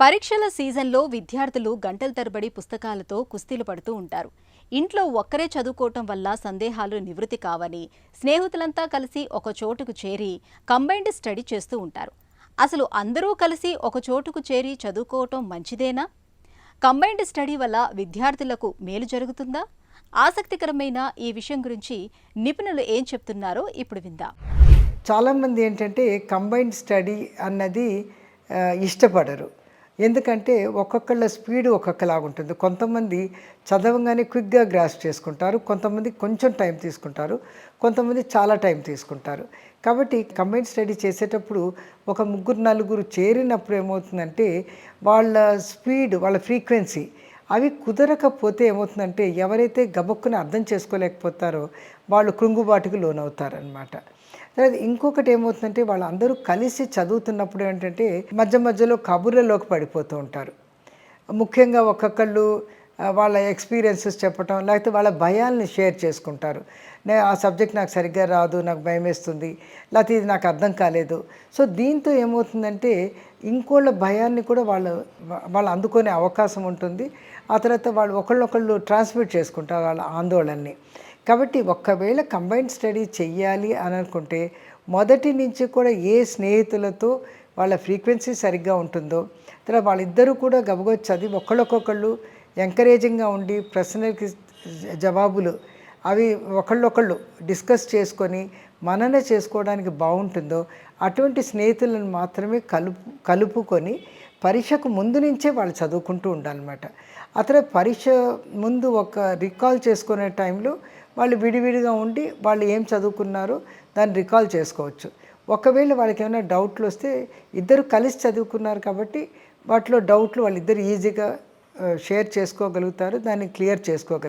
పరీక్షల సీజన్లో విద్యార్థులు గంటల తరబడి పుస్తకాలతో కుస్తీలు పడుతూ ఉంటారు. ఇంట్లో ఒక్కరే చదువుకోవటం వల్ల సందేహాలు నివృత్తి కావని స్నేహితులంతా కలిసి ఒక చోటుకు చేరి కంబైన్డ్ స్టడీ చేస్తూ ఉంటారు. అసలు అందరూ కలిసి ఒక చోటుకు చేరి చదువుకోవటం మంచిదేనా? కంబైన్డ్ స్టడీ వల్ల విద్యార్థులకు మేలు జరుగుతుందా? ఆసక్తికరమైన ఈ విషయం గురించి నిపుణులు ఏం చెప్తున్నారో ఇప్పుడు విందాం. చాలామంది ఏంటంటే కంబైన్డ్ స్టడీ అన్నది ఇష్టపడరు. ఎందుకంటే ఒక్కొక్కళ్ళ స్పీడ్ ఒక్కొక్కలాగా ఉంటుంది. కొంతమంది చదవగానే క్విక్గా గ్రాస్ప్ చేసుకుంటారు, కొంతమంది కొంచెం టైం తీసుకుంటారు, కొంతమంది చాలా టైం తీసుకుంటారు. కాబట్టి కంబైన్డ్ స్టడీ చేసేటప్పుడు ఒక ముగ్గురు నలుగురు చేరినప్పుడు ఏమవుతుందంటే వాళ్ళ స్పీడ్, వాళ్ళ ఫ్రీక్వెన్సీ అవి కుదరకపోతే ఏమవుతుందంటే ఎవరైతే గబక్కున అర్థం చేసుకోలేకపోతారో వాళ్ళు కృంగుబాటుకు లోనవుతారనమాట. తర్వాత ఇంకొకటి ఏమవుతుందంటే వాళ్ళందరూ కలిసి చదువుతున్నప్పుడు ఏంటంటే మధ్య మధ్యలో కబుర్లలోకి పడిపోతూ ఉంటారు. ముఖ్యంగా ఒక్కొక్కళ్ళు వాళ్ళ ఎక్స్పీరియన్సెస్ చెప్పటం, లేకపోతే వాళ్ళ భయాల్ని షేర్ చేసుకుంటారు. ఆ సబ్జెక్ట్ నాకు సరిగ్గా రాదు, నాకు భయం వేస్తుంది, లేకపోతే ఇది నాకు అర్థం కాలేదు. సో దీంతో ఏమవుతుందంటే ఇంకోళ్ళ భయాన్ని కూడా వాళ్ళు అందుకునే అవకాశం ఉంటుంది. ఆ తర్వాత వాళ్ళు ఒకళ్ళొకళ్ళు ట్రాన్స్మిట్ చేసుకుంటారు వాళ్ళ ఆందోళనని. కాబట్టి ఒకవేళ కంబైన్డ్ స్టడీ చెయ్యాలి అని అనుకుంటే మొదటి నుంచి కూడా ఏ స్నేహితులతో వాళ్ళ ఫ్రీక్వెన్సీ సరిగ్గా ఉంటుందో, తర్వాత వాళ్ళిద్దరూ కూడా గబగబా చదివి ఒకళ్ళొకొకళ్ళు ఎంకరేజింగ్గా ఉండి ప్రశ్నలకి జవాబులు అవి ఒకళ్ళొకళ్ళు డిస్కస్ చేసుకొని మనన చేసుకోవడానికి బాగుంటుందో అటువంటి స్నేహితులను మాత్రమే కలుపుకొని పరీక్షకు ముందు నుంచే వాళ్ళు చదువుకుంటూ ఉండాలన్నమాట. ఆ తర్వాత పరీక్ష ముందు ఒక రికాల్ చేసుకునే టైంలో వాళ్ళు విడివిడిగా ఉండి వాళ్ళు ఏం చదువుకున్నారో దాన్ని రికాల్ చేసుకోవచ్చు. ఒకవేళ వాళ్ళకి ఏమైనా డౌట్లు వస్తే ఇద్దరు కలిసి చదువుకున్నారు కాబట్టి వాటిలో డౌట్లు వాళ్ళిద్దరు ఈజీగా షేర్ చేసుకోగలుగుతారు, దాన్ని క్లియర్ చేసుకోగలుగుతారు.